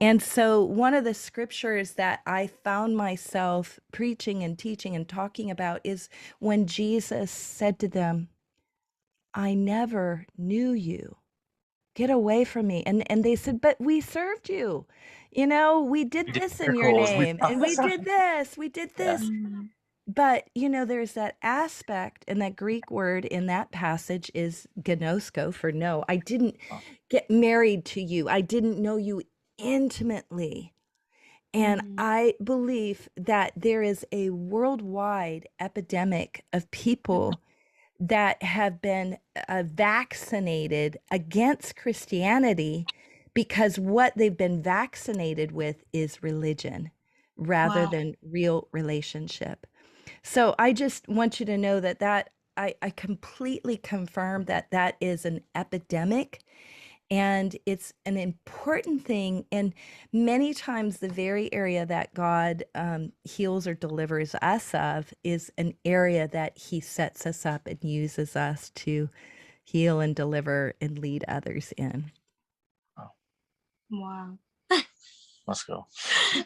Speaker 1: And so, one of the scriptures that I found myself preaching and teaching and talking about is when Jesus said to them, I never knew you. Get away from me. And they said, but we served you. We did
Speaker 2: We did
Speaker 1: this in your
Speaker 2: miracles. We
Speaker 1: name, and we did
Speaker 2: prophesied.
Speaker 1: this, we did
Speaker 2: Yeah.
Speaker 1: this. But, there's that aspect, and that Greek word in that passage is gnosko, for no. I didn't
Speaker 2: Oh,
Speaker 1: get married to you. I didn't know you intimately. And I believe that there is a worldwide epidemic of people that have been vaccinated against Christianity because what they've been vaccinated with is religion rather
Speaker 3: Wow.
Speaker 1: than real relationship. So I just want you to know that I completely confirm that that is an epidemic, and it's an important thing. And many times, the very area that God heals or delivers us of is an area that He sets us up and uses us to heal and deliver and lead others in.
Speaker 2: oh,
Speaker 3: Wow.
Speaker 2: let's go.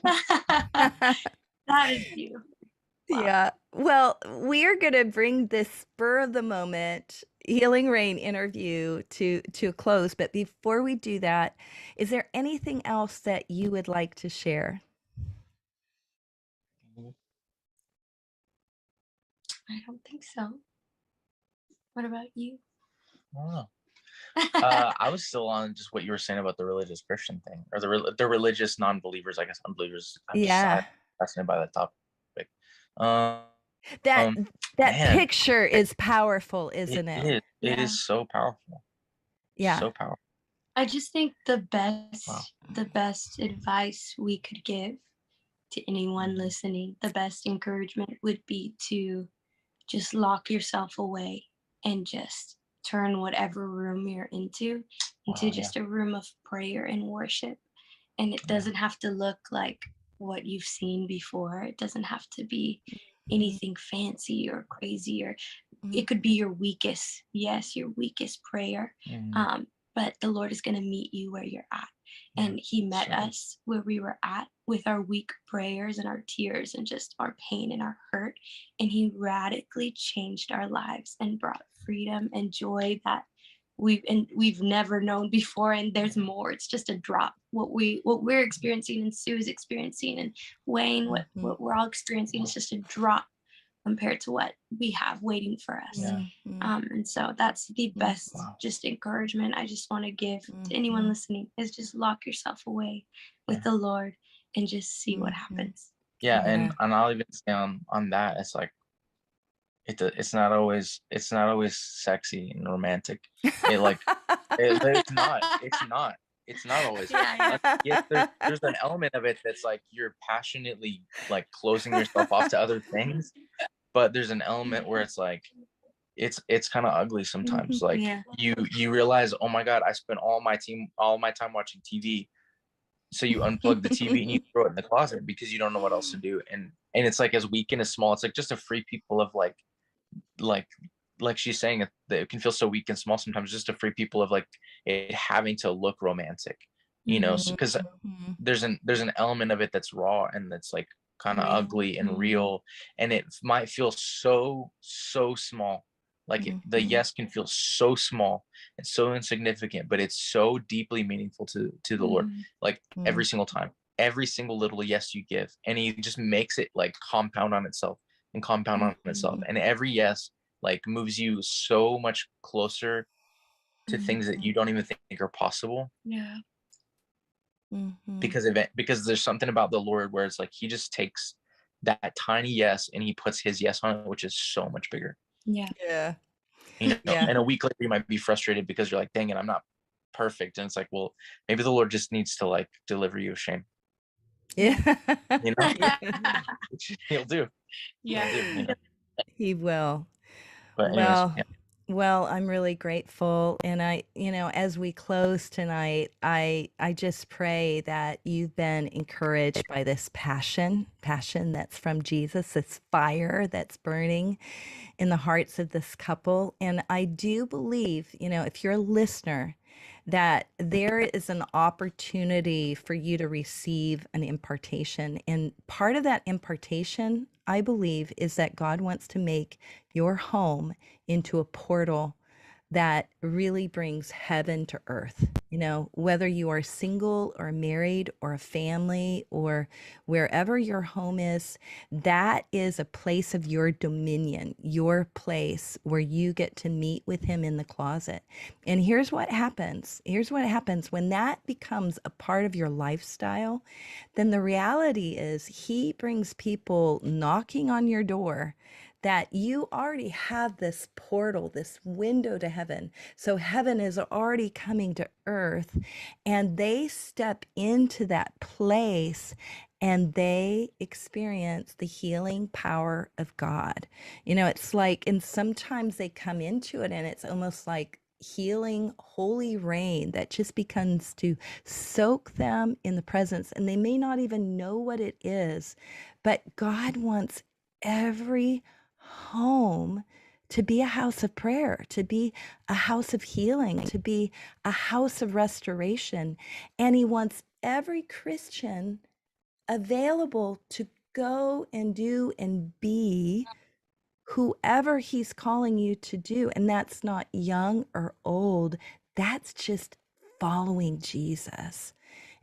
Speaker 3: That is beautiful. Wow.
Speaker 1: Yeah. Well, we're going to bring this spur of the moment Healing Rain interview to a close, but before we do that, is there anything else that you would like to share?
Speaker 3: I don't think so. What about you?
Speaker 2: I don't know. I was still on just what you were saying about the religious Christian thing, or the religious non-believers. I guess unbelievers. I'm
Speaker 1: Yeah.
Speaker 2: fascinated by that topic. Um,
Speaker 1: That that
Speaker 2: man,
Speaker 1: picture is powerful,
Speaker 2: it
Speaker 1: isn't it?
Speaker 2: is. It
Speaker 3: Yeah.
Speaker 2: is so powerful.
Speaker 1: Yeah.
Speaker 2: So powerful.
Speaker 3: I just think the
Speaker 2: Wow.
Speaker 3: best advice we could give to anyone listening, the best encouragement would be to just lock yourself away and just turn whatever room you're into
Speaker 2: Wow.
Speaker 3: just a room of prayer and worship. And it doesn't have to look like what you've seen before. It doesn't have to be anything fancy or crazy, or it could be your weakest, yes, your weakest prayer. But the Lord is going to meet you where you're at. And He met us where we were at with our weak prayers and our tears and just our pain and our hurt. And He radically changed our lives and brought freedom and joy that we've never known before. And there's more. It's just a drop. What we're experiencing and Sue's experiencing and Wayne, what we're all experiencing is just a drop compared to what we have waiting for us.
Speaker 2: Yeah.
Speaker 3: And so that's the best just encouragement I just want to give to anyone listening is just lock yourself away with the Lord and just see what happens.
Speaker 2: Yeah, and I'll even say on that, it's like it's not always sexy and romantic. It's not always. Like, yes, there's an element of it that's like you're passionately like closing yourself off to other things, but there's an element where it's like it's kind of ugly sometimes. Like you realize, oh my God, I spent all my time watching TV. So you unplug the TV and you throw it in the closet because you don't know what else to do. And it's like as weak and as small, it's like just to free people of like she's saying that it can feel so weak and small sometimes, just to free people of like it having to look romantic, because there's an element of it that's raw and that's like kind of ugly and real, and it might feel so small. Like the yes can feel so small and so insignificant, but it's so deeply meaningful to the Lord. Like every single time, every single little yes you give, and He just makes it like compound on itself and compound on itself. And every yes like moves you so much closer to things that you don't even think are possible.
Speaker 3: Yeah.
Speaker 2: Because there's something about the Lord where it's like He just takes that tiny yes and He puts His yes on it, which is so much bigger.
Speaker 3: Yeah.
Speaker 1: Yeah. Yeah.
Speaker 2: And a week later you might be frustrated because you're like, dang it, I'm not perfect. And it's like, well, maybe the Lord just needs to like deliver you of shame.
Speaker 1: Yeah.
Speaker 2: Yeah. He'll do.
Speaker 3: Yeah.
Speaker 2: He'll do.
Speaker 1: He will.
Speaker 2: But anyways,
Speaker 1: Well, well, I'm really grateful. And as we close tonight, I just pray that you've been encouraged by this passion that's from Jesus, this fire that's burning in the hearts of this couple. And I do believe, if you're a listener, that there is an opportunity for you to receive an impartation. And part of that impartation, I believe, is that God wants to make your home into a portal that really brings heaven to earth. Whether you are single or married or a family or wherever your home is, that is a place of your dominion, your place where you get to meet with him in the closet. And here's what happens. When that becomes a part of your lifestyle, then the reality is he brings people knocking on your door that you already have this portal, this window to heaven. So heaven is already coming to earth, and they step into that place and they experience the healing power of God. It's like, and sometimes they come into it and it's almost like healing holy rain that just begins to soak them in the presence, and they may not even know what it is, but God wants every home to be a house of prayer, to be a house of healing, to be a house of restoration. And he wants every Christian available to go and do and be whoever he's calling you to do. And that's not young or old, that's just following Jesus.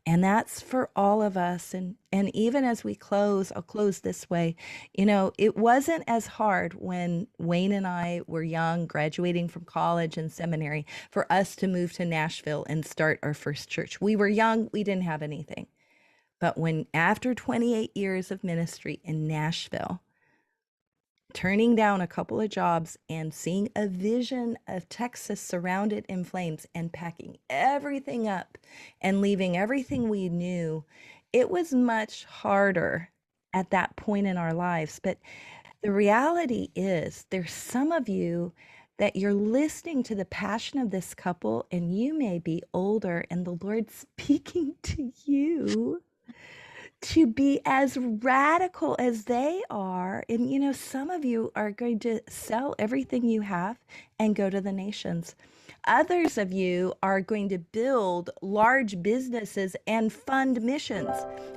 Speaker 1: And that's for all of us. And even as we close, I'll close this way. It wasn't as hard when Wayne and I were young, graduating from college and seminary, for us to move to Nashville and start our first church. We were young, we didn't have anything. But when after 28 years of ministry in Nashville, turning down a couple of jobs and seeing a vision of Texas surrounded in flames and packing everything up and leaving everything we knew, it was much harder at that point in our lives. But the reality is, there's some of you that you're listening to the passion of this couple, and you may be older, and the Lord's speaking to you to be as radical as they are. And some of you are going to sell everything you have and go to the nations. Others of you are going to build large businesses and fund missions.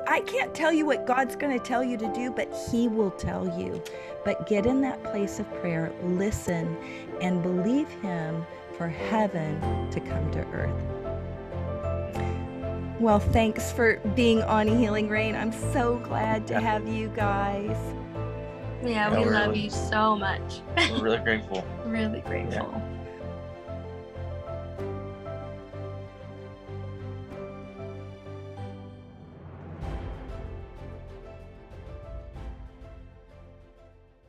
Speaker 1: I can't tell you what God's going to tell you to do, but he will tell you. But get in that place of prayer, listen, and believe him for heaven to come to earth. Well, thanks for being on Healing Rain. I'm so glad to have you guys.
Speaker 3: Yeah, we love you so much.
Speaker 2: We're really grateful.
Speaker 3: Really grateful.
Speaker 2: Yeah.